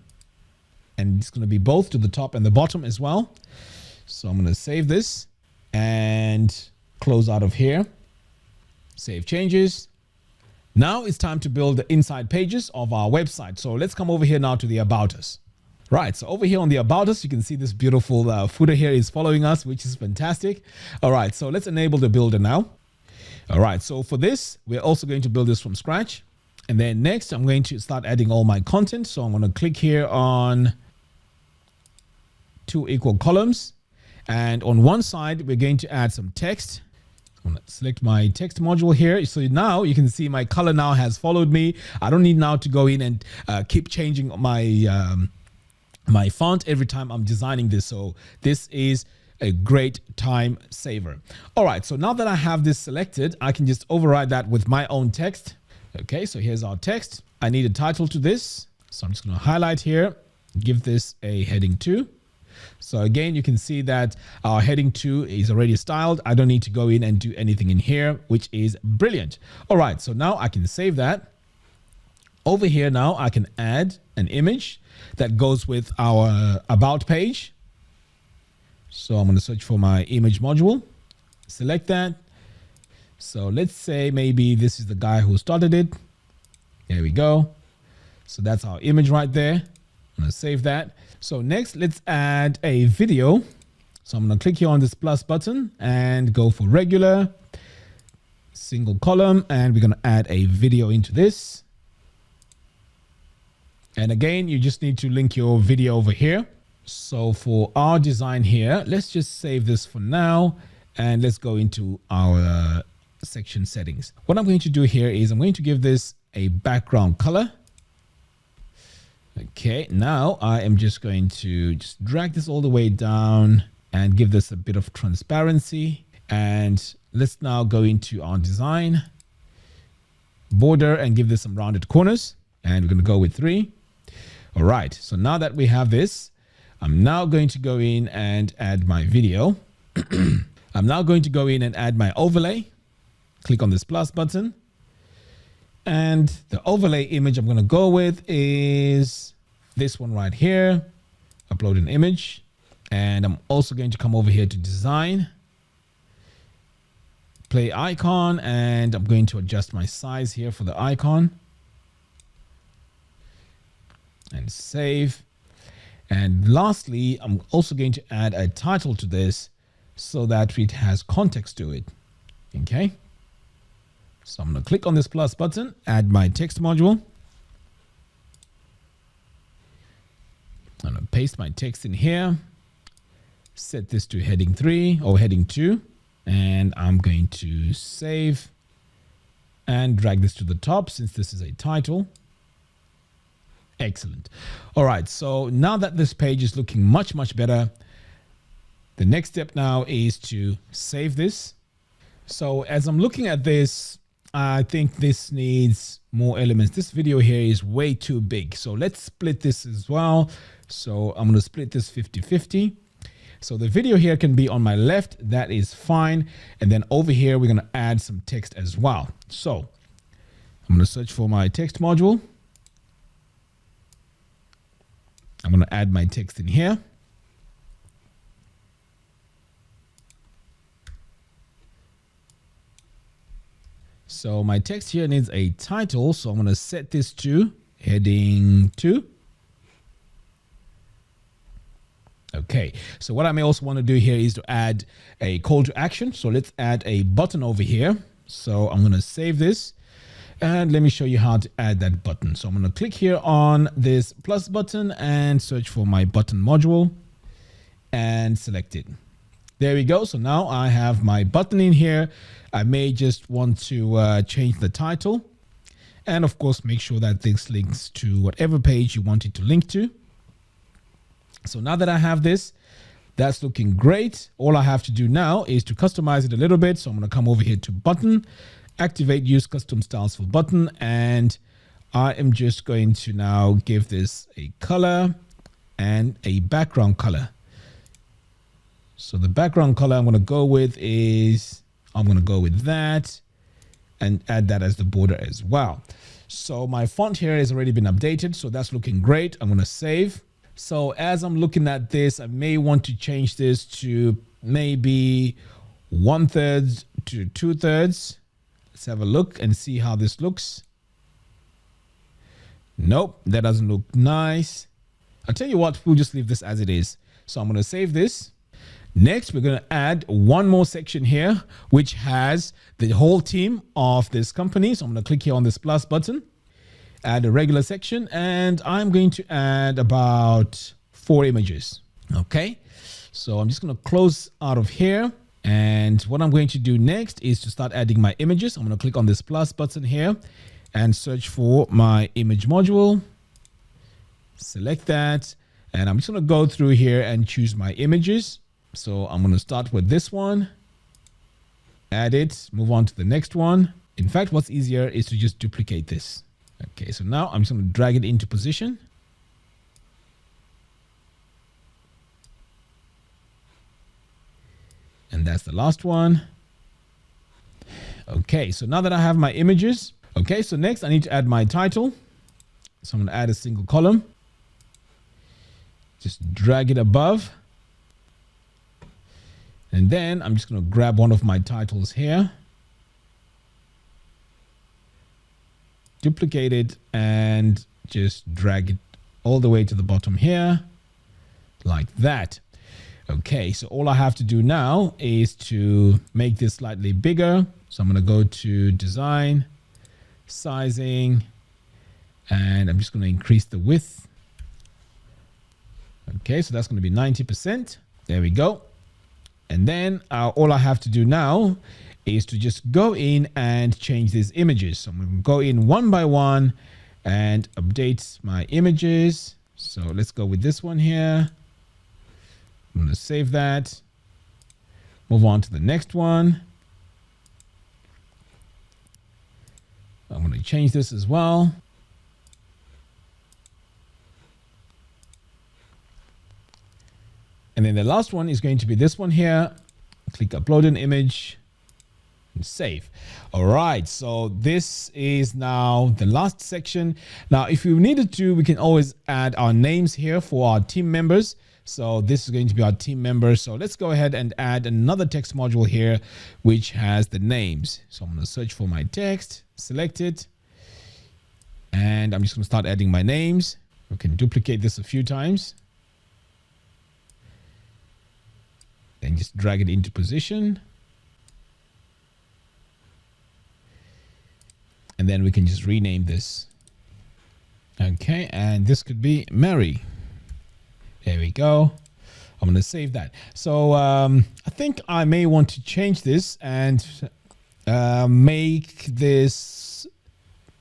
And it's going to be both to the top and the bottom as well. So I'm going to save this and close out of here. Save changes. Now it's time to build the inside pages of our website. So let's come over here now to the About Us. Right, so over here on the About Us, you can see this beautiful footer here is following us, which is fantastic. All right, so let's enable the builder now. All right, so for this, we're also going to build this from scratch. And then next, I'm going to start adding all my content. So I'm going to click here on 2 equal columns. And on one side, we're going to add some text. I'm going to select my text module here. So now you can see my color now has followed me. I don't need now to go in and keep changing my font every time I'm designing this. So this is a great time saver. All right, so now that I have this selected, I can just override that with my own text. Okay, so here's our text. I need a title to this. So I'm just going to highlight here, give this a heading 2. So again, you can see that our heading 2 is already styled. I don't need to go in and do anything in here, which is brilliant. All right, so now I can save that. Over here now, I can add an image that goes with our About page. So I'm going to search for my image module, select that. So let's say maybe this is the guy who started it. There we go. So that's our image right there. I'm going to save that. So next, let's add a video. So I'm going to click here on this plus button and go for regular, single column, and we're going to add a video into this. And again, you just need to link your video over here. So for our design here, let's just save this for now and let's go into our section settings. What I'm going to do here is I'm going to give this a background color. Okay, now I am just going to just drag this all the way down and give this a bit of transparency. And let's now go into our design border and give this some rounded corners. And we're going to go with 3. All right, so now that we have this, I'm now going to go in and add my video. I'm now going to go in and add my overlay. Click on this plus button. And the overlay image I'm going to go with is this one right here. Upload an image. And I'm also going to come over here to design. Play icon. And I'm going to adjust my size here for the icon. And save. And lastly, I'm also going to add a title to this so that it has context to it. Okay. So I'm going to click on this plus button, add my text module. I'm going to paste my text in here, set this to heading 3 or heading 2, and I'm going to save and drag this to the top since this is a title. Excellent. All right, so now that this page is looking much, much better, the next step now is to save this. So as I'm looking at this, I think this needs more elements. This video here is way too big. So let's split this as well. So I'm going to split this 50-50. So the video here can be on my left. That is fine. And then over here, we're going to add some text as well. So I'm going to search for my text module. I'm going to add my text in here. So my text here needs a title. So I'm going to set this to heading 2. Okay. So what I may also want to do here is to add a call to action. So let's add a button over here. So I'm going to save this and let me show you how to add that button. So I'm going to click here on this plus button and search for my button module and select it. There we go. So now I have my button in here. I may just want to change the title and of course make sure that this links to whatever page you want it to link to. So now that I have this, that's looking great. All I have to do now is to customize it a little bit. So I'm going to come over here to button, activate use custom styles for button. And I am just going to now give this a color and a background color. So the background color I'm going to go with is, I'm going to go with that and add that as the border as well. So my font here has already been updated. So that's looking great. I'm going to save. So as I'm looking at this, I may want to change this to maybe 1/3 to 2/3. Let's have a look and see how this looks. Nope, that doesn't look nice. I'll tell you what, we'll just leave this as it is. So I'm going to save this. Next, we're going to add one more section here, which has the whole team of this company. So I'm going to click here on this plus button, add a regular section, and I'm going to add about 4 images. Okay. So I'm just going to close out of here. And what I'm going to do next is to start adding my images. I'm going to click on this plus button here and search for my image module. Select that. And I'm just going to go through here and choose my images. So I'm going to start with this one, add it, move on to the next one. In fact, what's easier is to just duplicate this. Okay, so now I'm just going to drag it into position. And that's the last one. Okay, so now that I have my images, okay, so next I need to add my title. So I'm going to add a single column. Just drag it above. And then I'm just going to grab one of my titles here, duplicate it, and just drag it all the way to the bottom here, like that. Okay, so all I have to do now is to make this slightly bigger. So I'm going to go to design, sizing, and I'm just going to increase the width. Okay, so that's going to be 90%. There we go. And then all I have to do now is to just go in and change these images. So I'm going to go in one by one and update my images. So let's go with this one here. I'm going to save that. Move on to the next one. I'm going to change this as well. And then the last one is going to be this one here. Click upload an image and save. All right, so this is now the last section. Now, if you needed to, we can always add our names here for our team members. So this is going to be our team members. So let's go ahead and add another text module here, which has the names. So I'm going to search for my text, select it, and I'm just going to start adding my names. We can duplicate this a few times. Then just drag it into position. And then we can just rename this. Okay, and this could be Mary. There we go. I'm going to save that. So I think I may want to change this and make this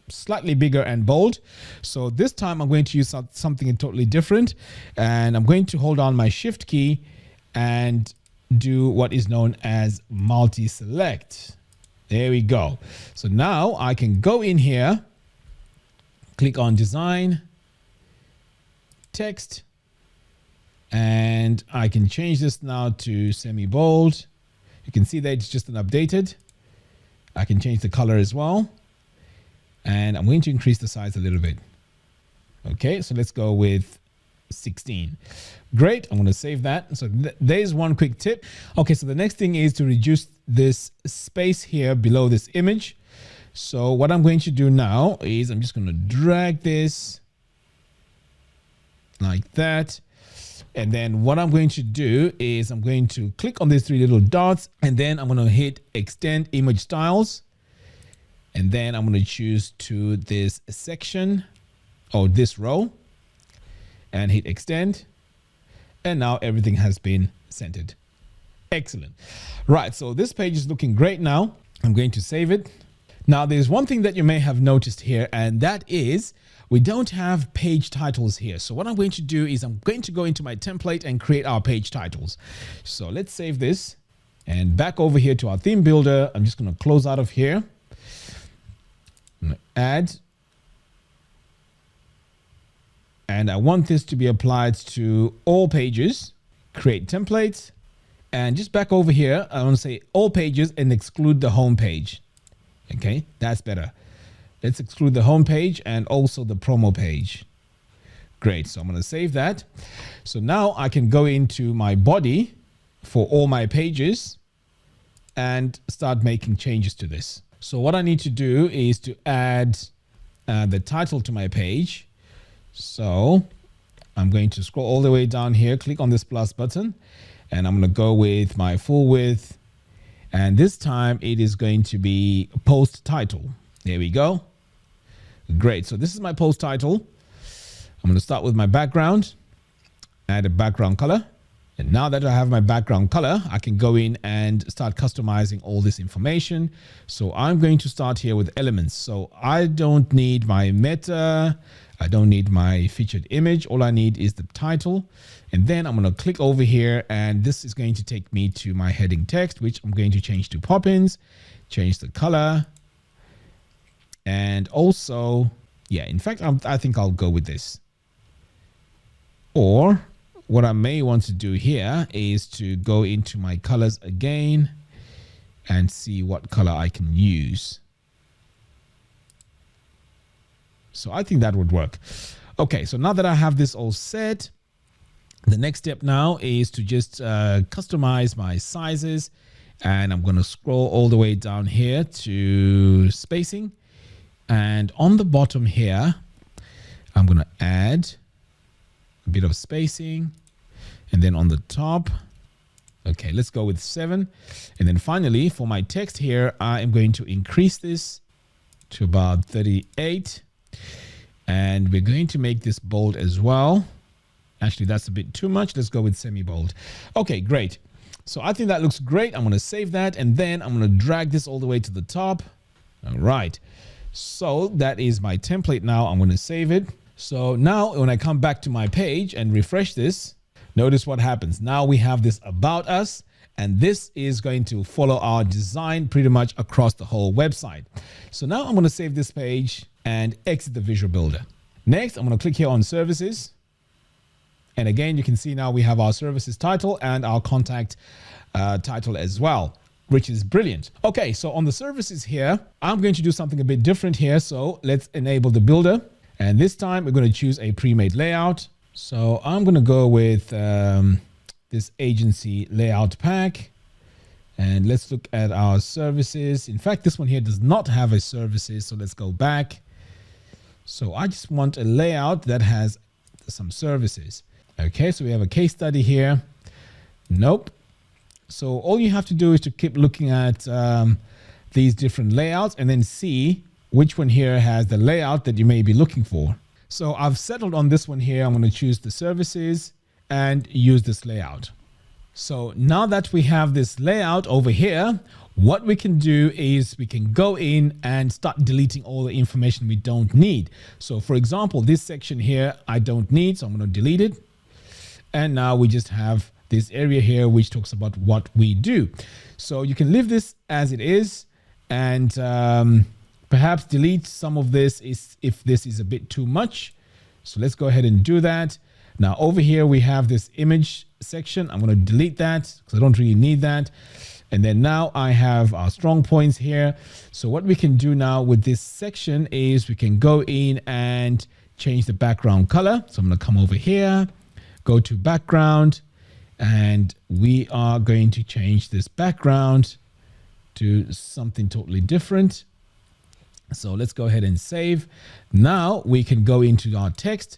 slightly bigger and bold. So this time I'm going to use something totally different. And I'm going to hold on my shift key and do what is known as multi-select. There we go. So now I can go in here, click on design, text, and I can change this now to semi-bold. You can see that it's just an updated. I can change the color as well. And I'm going to increase the size a little bit. Okay, so let's go with 16. Great. I'm going to save that. So there's one quick tip. Okay, so the next thing is to reduce this space here below this image. So what I'm going to do now is I'm just going to drag this like that. And then what I'm going to do is I'm going to click on these 3 little dots, and then I'm going to hit extend image styles. And then I'm going to choose to this section or this row and hit extend. And now everything has been centered. Excellent. Right. So this page is looking great now. I'm going to save it. Now there's one thing that you may have noticed here, and that is we don't have page titles here. So what I'm going to do is I'm going to go into my template and create our page titles. So let's save this and back over here to our theme builder. I'm just going to close out of here. I'm going to add. And I want this to be applied to all pages. Create templates. And just back over here, I want to say all pages and exclude the home page. Okay, that's better. Let's exclude the home page and also the promo page. Great. So I'm going to save that. So now I can go into my body for all my pages and start making changes to this. So what I need to do is to add the title to my page. So I'm going to scroll all the way down here, click on this plus button, and I'm going to go with my full width. And this time it is going to be post title. There we go. Great. So this is my post title. I'm going to start with my background, add a background color. And now that I have my background color, I can go in and start customizing all this information. So I'm going to start here with elements. So I don't need my meta. I don't need my featured image. All I need is the title. And then I'm going to click over here, and this is going to take me to my heading text, which I'm going to change to Poppins, change the color. And also, yeah, in fact, I think I'll go with this. Or what I may want to do here is to go into my colors again and see what color I can use. So I think that would work. Okay, so now that I have this all set, the next step now is to just customize my sizes. And I'm going to scroll all the way down here to spacing. And on the bottom here, I'm going to add a bit of spacing. And then on the top, okay, let's go with 7. And then finally, for my text here, I am going to increase this to about 38. And we're going to make this bold as well. Actually, that's a bit too much. Let's go with semi-bold. Okay, great. So I think that looks great. I'm going to save that. And then I'm going to drag this all the way to the top. All right. So that is my template now. I'm going to save it. So now when I come back to my page and refresh this, notice what happens. Now we have this about us, and this is going to follow our design pretty much across the whole website. So now I'm going to save this page and exit the Visual Builder. Next, I'm going to click here on services. And again, you can see now we have our services title and our contact title as well, which is brilliant. Okay, so on the services here, I'm going to do something a bit different here. So let's enable the builder. And this time we're going to choose a pre-made layout. So I'm going to go with this agency layout pack. And let's look at our services. In fact, this one here does not have a services. So let's go back. So I just want a layout that has some services. Okay, so we have a case study here. Nope. So all you have to do is to keep looking at these different layouts and then see which one here has the layout that you may be looking for. So I've settled on this one here. I'm going to choose the services and use this layout. So now that we have this layout over here, what we can do is we can go in and start deleting all the information we don't need. So for example, this section here, I don't need, so I'm going to delete it. And now we just have this area here, which talks about what we do. So you can leave this as it is and perhaps delete some of this if this is a bit too much. So let's go ahead and do that. Now over here, we have this image section. I'm going to delete that because I don't really need that. And then now I have our strong points here. So what we can do now with this section is we can go in and change the background color. So I'm going to come over here, go to background, and we are going to change this background to something totally different. So let's go ahead and save. Now we can go into our text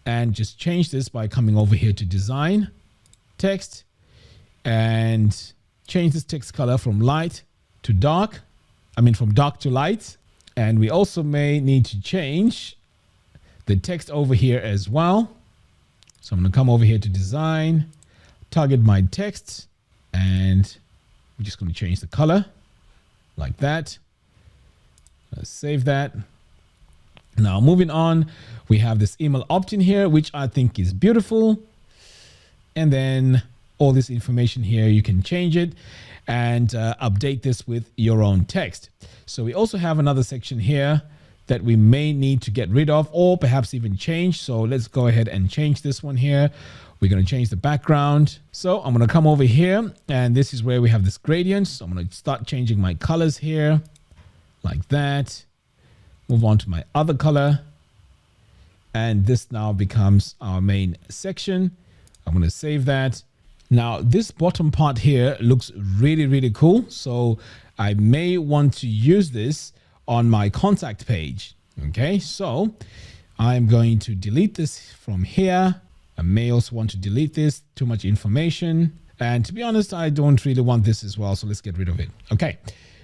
and just change this by coming over here to design, text, and change this text color from light to dark. From dark to light. And we also may need to change the text over here as well. So I'm going to come over here to design, target my text, and we're just going to change the color like that. Let's save that. Now moving on, we have this email opt-in here, which I think is beautiful. And then all this information here, you can change it and update this with your own text. So we also have another section here that we may need to get rid of or perhaps even change. So let's go ahead and change this one here. We're going to change the background. So I'm going to come over here, and this is where we have this gradient. So I'm going to start changing my colors here like that. Move on to my other color. And this now becomes our main section. I'm going to save that. Now this bottom part here looks really, really cool. So I may want to use this on my contact page. Okay, so I'm going to delete this from here I may also want to delete this, too much information. And to be honest, I don't really want this as well. So let's get rid of it. Okay.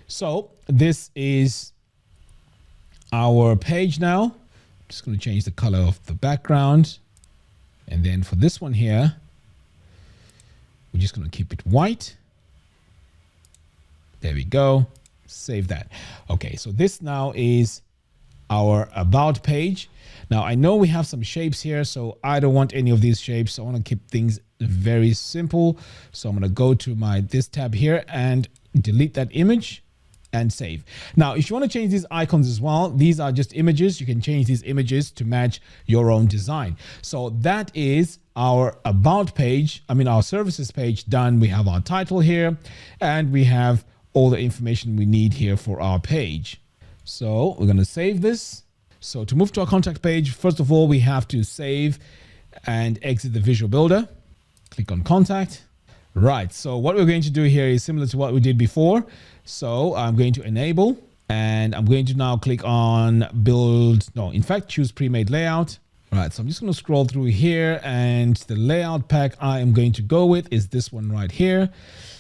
So this is our page now. I'm just going to change the color of the background. And then for this one here, we're just going to keep it white. There we go. Save that. Okay. So this now is our about page. Now I know we have some shapes here, so I don't want any of these shapes. I want to keep things very simple. So I'm going to go to this tab here and delete that image and save. Now, if you want to change these icons as well, these are just images. You can change these images to match your own design. So that is our about page. I mean, our services page done. We have our title here and we have all the information we need here for our page. So we're going to save this. So to move to our contact page, first of all, we have to save and exit the Visual Builder. Click on contact. Right. So what we're going to do here is similar to what we did before. So I'm going to enable and I'm going to now click on build. No, in fact, choose pre-made layout. All right. So I'm just going to scroll through here and the layout pack I am going to go with is this one right here.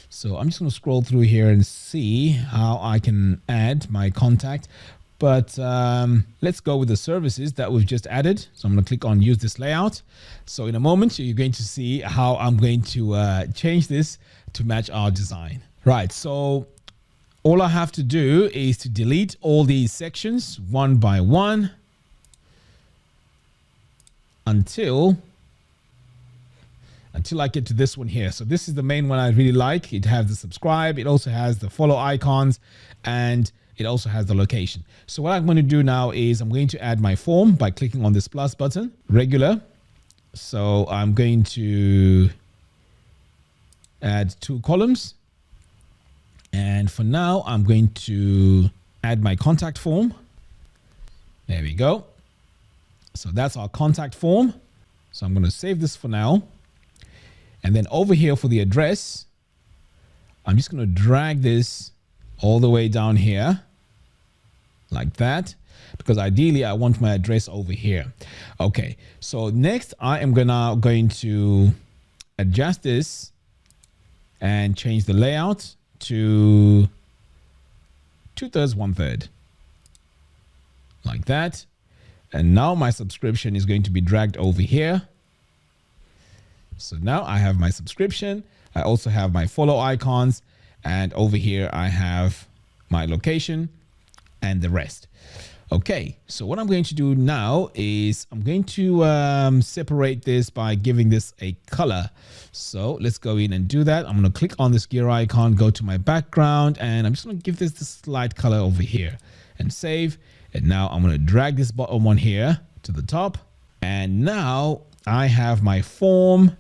So I'm just going to scroll through here and see how I can add my contact. But let's go with the services that we've just added. So I'm going to click on use this layout. So in a moment, you're going to see how I'm going to change this to match our design. Right. So all I have to do is to delete all these sections one by one until I get to this one here. So this is the main one I really like. It has the subscribe. It also has the follow icons and it also has the location. So what I'm going to do now is I'm going to add my form by clicking on this plus button, regular. So I'm going to add 2 columns. And for now, I'm going to add my contact form. There we go. So that's our contact form. So I'm going to save this for now. And then over here for the address, I'm just going to drag this all the way down here like that, because ideally I want my address over here. Okay. So next I am going to adjust this and change the layout to 2/3, 1/3 like that. And now my subscription is going to be dragged over here. So now I have my subscription. I also have my follow icons and over here I have my location and the rest. Okay, so what I'm going to do now is I'm going to separate this by giving this a color. So let's go in and do that. I'm going to click on this gear icon, go to my background, and I'm just going to give this light color over here and save. And now I'm going to drag this bottom one here to the top. And now I have my form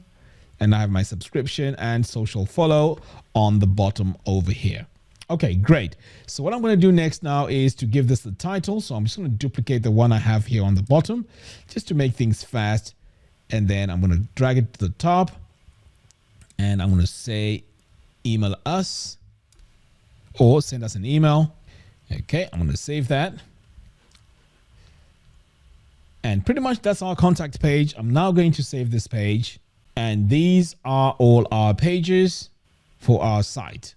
and I have my subscription and social follow on the bottom over here. Okay, great. So what I'm going to do next now is to give this the title. So I'm just going to duplicate the one I have here on the bottom just to make things fast. And then I'm going to drag it to the top and I'm going to say email us or send us an email. Okay, I'm going to save that. And pretty much that's our contact page. I'm now going to save this page. And these are all our pages for our site.